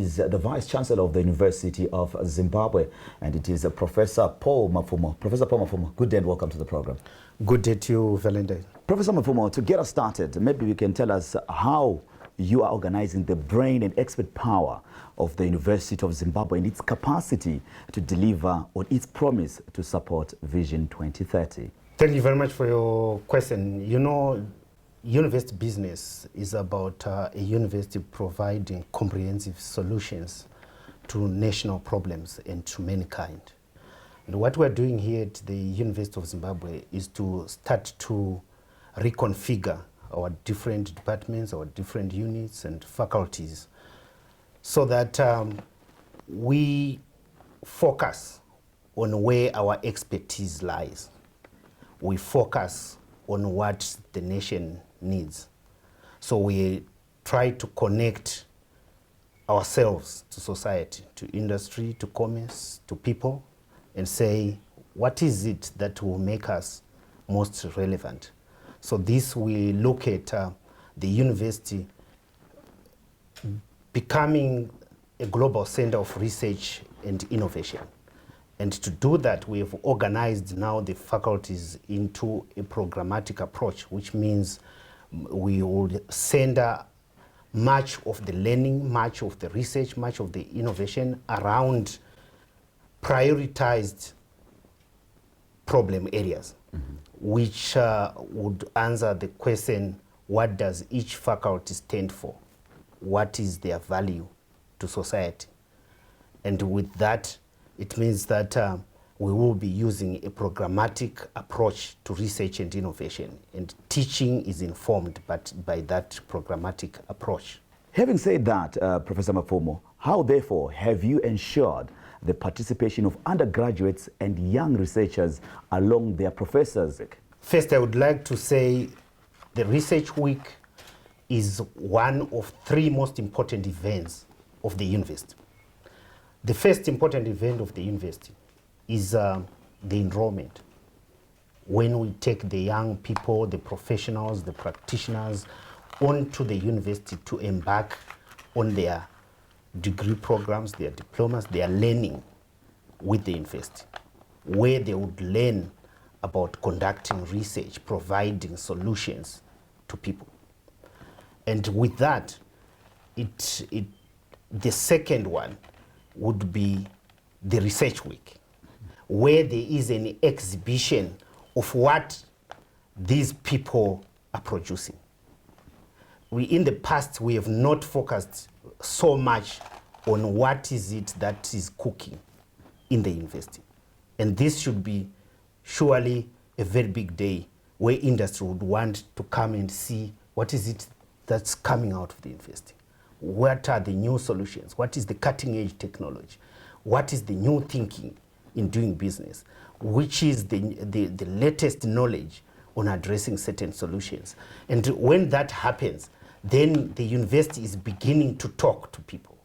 is the Vice Chancellor of the University of Zimbabwe, and it is Professor Paul Mapfumo. Professor Paul Mapfumo, good day and welcome to the program. Good day to you, Valente. Professor Mapfumo, to get us started, maybe you can tell us how you are organizing the brain and expert power of the University of Zimbabwe and its capacity to deliver on its promise to support Vision 2030. Thank you very much for your question. You know, university business is about a university providing comprehensive solutions to national problems and to mankind. And what we're doing here at the University of Zimbabwe is to start to reconfigure our different departments, our different units and faculties, so that we focus on where our expertise lies. We focus on what the nation needs. So we try to connect ourselves to society, to industry, to commerce, to people, and say, what is it that will make us most relevant? So this, we look at the university becoming a global center of research and innovation. And to do that, we have organized now the faculties into a programmatic approach, which means we will center much of the learning, much of the research, much of the innovation around prioritized problem areas, which would answer the question, what does each faculty stand for? What is their value to society? And with that, it means that we will be using a programmatic approach to research and innovation, and teaching is informed by that programmatic approach. Having said that, Professor Mapfumo, how therefore have you ensured the participation of undergraduates and young researchers along their professors? First, I would like to say the Research Week is one of three most important events of the university. The first important event of the university is the enrollment. When we take the young people, the professionals, the practitioners onto the university to embark on their degree programs, their diplomas, their learning with the university, where they would learn about conducting research, providing solutions to people. And with that, the second one would be the Research Week, where there is an exhibition of what these people are producing. In the past, we have not focused so much on what is it that is cooking in the university. And this should be surely a very big day where industry would want to come and see what is it that's coming out of the university. What are the new solutions? What is the cutting edge technology? What is the new thinking in doing business? Which is the latest knowledge on addressing certain solutions? And when that happens, then the university is beginning to talk to people.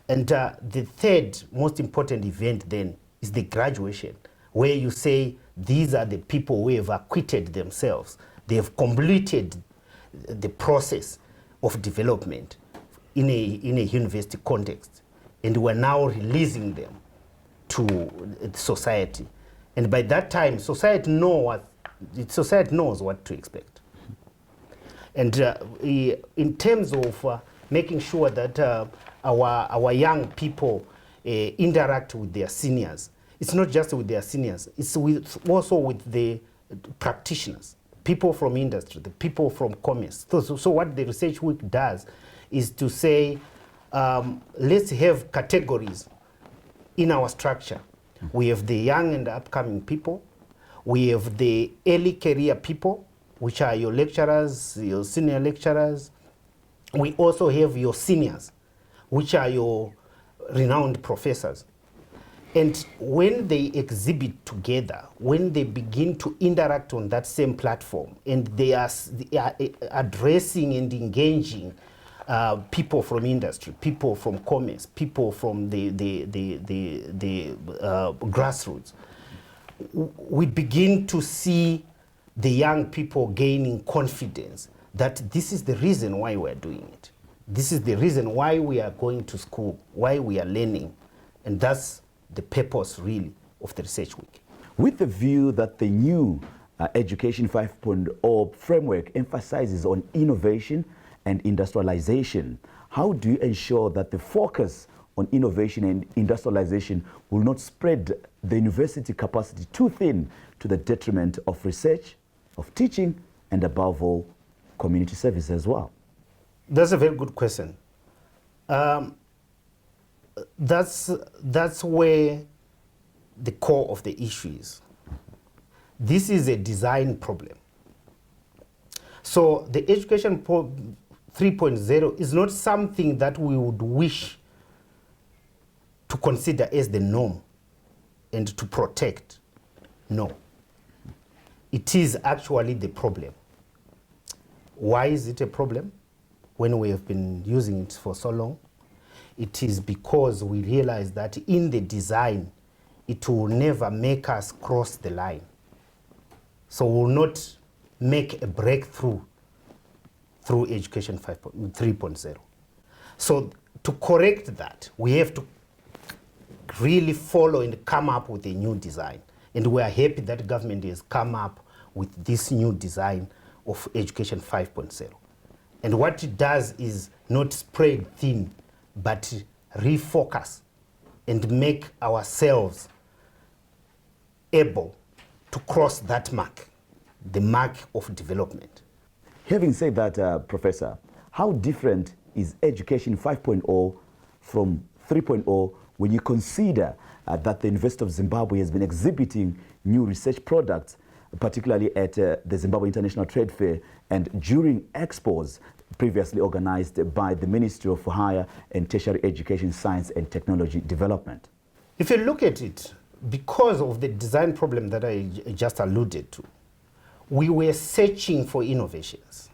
And the third most important event then is the graduation, where you say these are the people who have acquitted themselves. They have completed the process of development in a university context, and we're now releasing them to society. And by that time, society knows what to expect. And in terms of making sure that our young people interact with their seniors, it's not just with their seniors, it's also with the practitioners, people from industry, the people from commerce. So what the Research Week does is to say, let's have categories in our structure. We have the young and upcoming people. We have the early career people, which are your lecturers, your senior lecturers. We also have your seniors, which are your renowned professors. And when they exhibit together, when they begin to interact on that same platform, and they are addressing and engaging people from industry, people from commerce, people from the grassroots, we begin to see the young people gaining confidence that this is the reason why we're doing it. This is the reason why we are going to school, why we are learning. And that's the purpose, really, of the Research Week. With the view that the new Education 5.0 framework emphasizes on innovation and industrialization, how do you ensure that the focus on innovation and industrialization will not spread the university capacity too thin to the detriment of research, of teaching, and above all, community service as well? That's a very good question. That's where the core of the issue is. This is a design problem. So the Education 3.0 is not something that we would wish to consider as the norm and to protect. No. It is actually the problem. Why is it a problem when we have been using it for so long? It is because we realize that in the design, it will never make us cross the line. So we will not make a breakthrough through Education 3.0. So to correct that, we have to really follow and come up with a new design. And we are happy that government has come up with this new design of Education 5.0. And what it does is not spread thin, but refocus and make ourselves able to cross that mark, the mark of development. Having said that, Professor, how different is Education 5.0 from 3.0 when you consider that the University of Zimbabwe has been exhibiting new research products, particularly at the Zimbabwe International Trade Fair and during expos previously organized by the Ministry of Higher and Tertiary Education, Science and Technology Development? If you look at it, because of the design problem that I just alluded to, we were searching for innovations.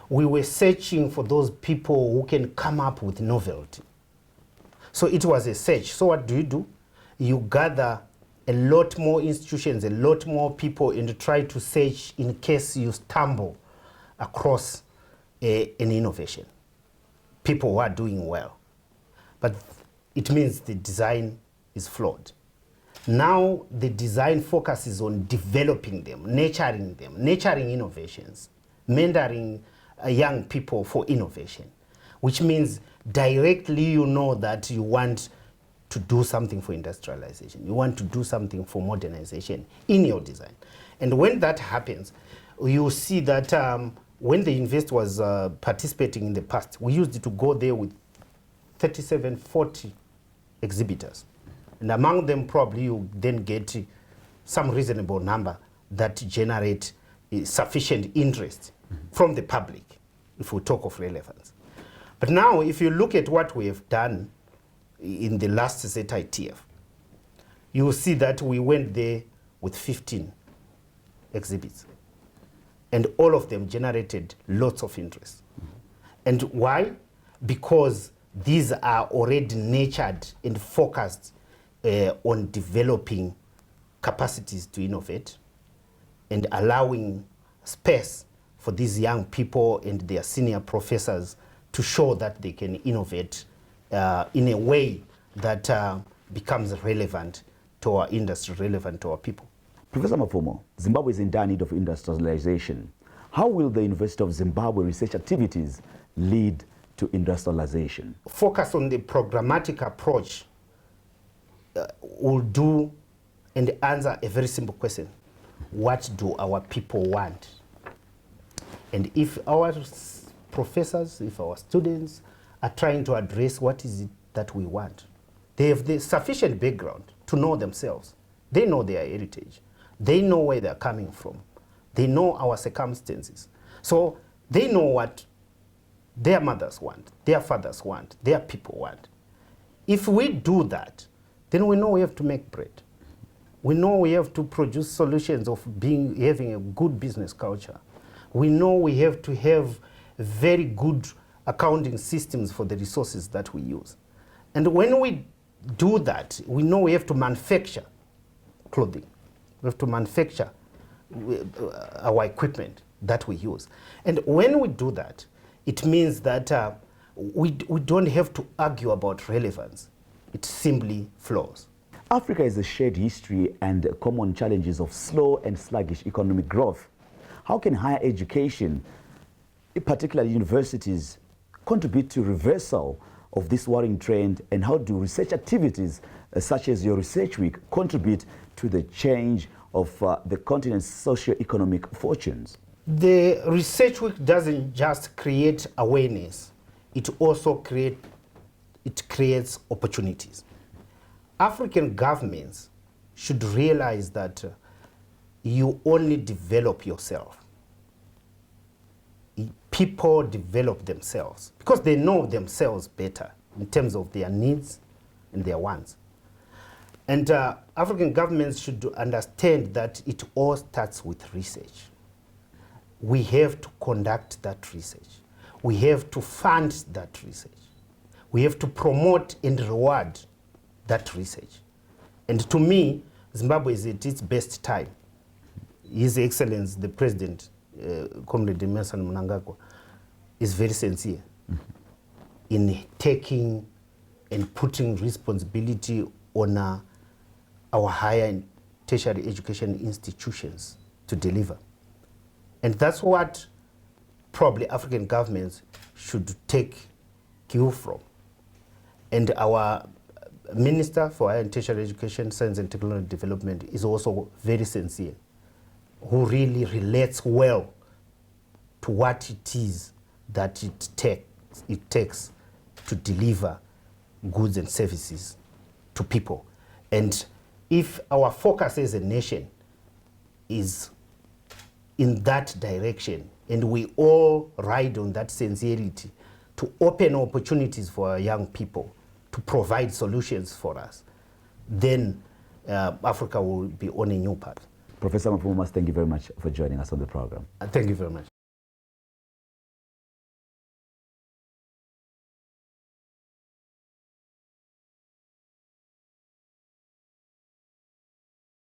We were searching for those people who can come up with novelty. So it was a search. So what do? You gather a lot more institutions, a lot more people, and try to search in case you stumble across an innovation. People who are doing well. But it means the design is flawed. Now the design focuses on developing them, nurturing innovations, mentoring young people for innovation, which means directly you know that you want to do something for industrialization. You want to do something for modernization in your design. And when that happens, you see that when the university was participating in the past, we used to go there with 37, 40 exhibitors. And among them, probably you then get some reasonable number that generate sufficient interest from the public, if we talk of relevance. But now, if you look at what we have done in the last ZITF, you will see that we went there with 15 exhibits. And all of them generated lots of interest. And why? Because these are already nurtured and focused on developing capacities to innovate and allowing space for these young people and their senior professors to show that they can innovate in a way that becomes relevant to our industry, relevant to our people. Professor Mapfumo, Zimbabwe is in dire need of industrialization. How will the University of Zimbabwe research activities lead to industrialization? Focus on the programmatic approach will do and answer a very simple question. What do our people want? And if our professors, if our students are trying to address what is it that we want, they have the sufficient background to know themselves. They know their heritage. They know where they're coming from. They know our circumstances. So they know what their mothers want, their fathers want, their people want. If we do that, then we know we have to make bread. We know we have to produce solutions of having a good business culture. We know we have to have very good accounting systems for the resources that we use. And when we do that, we know we have to manufacture clothing. We have to manufacture our equipment that we use. And when we do that, it means that we don't have to argue about relevance. It simply flows. Africa has a shared history and common challenges of slow and sluggish economic growth. How can higher education, particularly universities, contribute to reversal of this worrying trend, and how do research activities such as your Research Week contribute to the change of the continent's socio-economic fortunes? The Research Week doesn't just create awareness, it also creates opportunities. African governments should realize that you only develop yourself. People develop themselves because they know themselves better in terms of their needs and their wants. And African governments should understand that it all starts with research. We have to conduct that research. We have to fund that research. We have to promote and reward that research. And to me, Zimbabwe is at its best time. His Excellency, the President, Comrade Emerson Mnangagwa, is very sincere in taking and putting responsibility on our higher and tertiary education institutions to deliver. And that's what probably African governments should take cue from. And our Minister for Higher and Tertiary Education, Science and Technology Development is also very sincere, who really relates well to what it is that it takes to deliver goods and services to people. And if our focus as a nation is in that direction, and we all ride on that sincerity to open opportunities for our young people, to provide solutions for us, then Africa will be on a new path. Professor Mapfumo, thank you very much for joining us on the program. Thank you very much.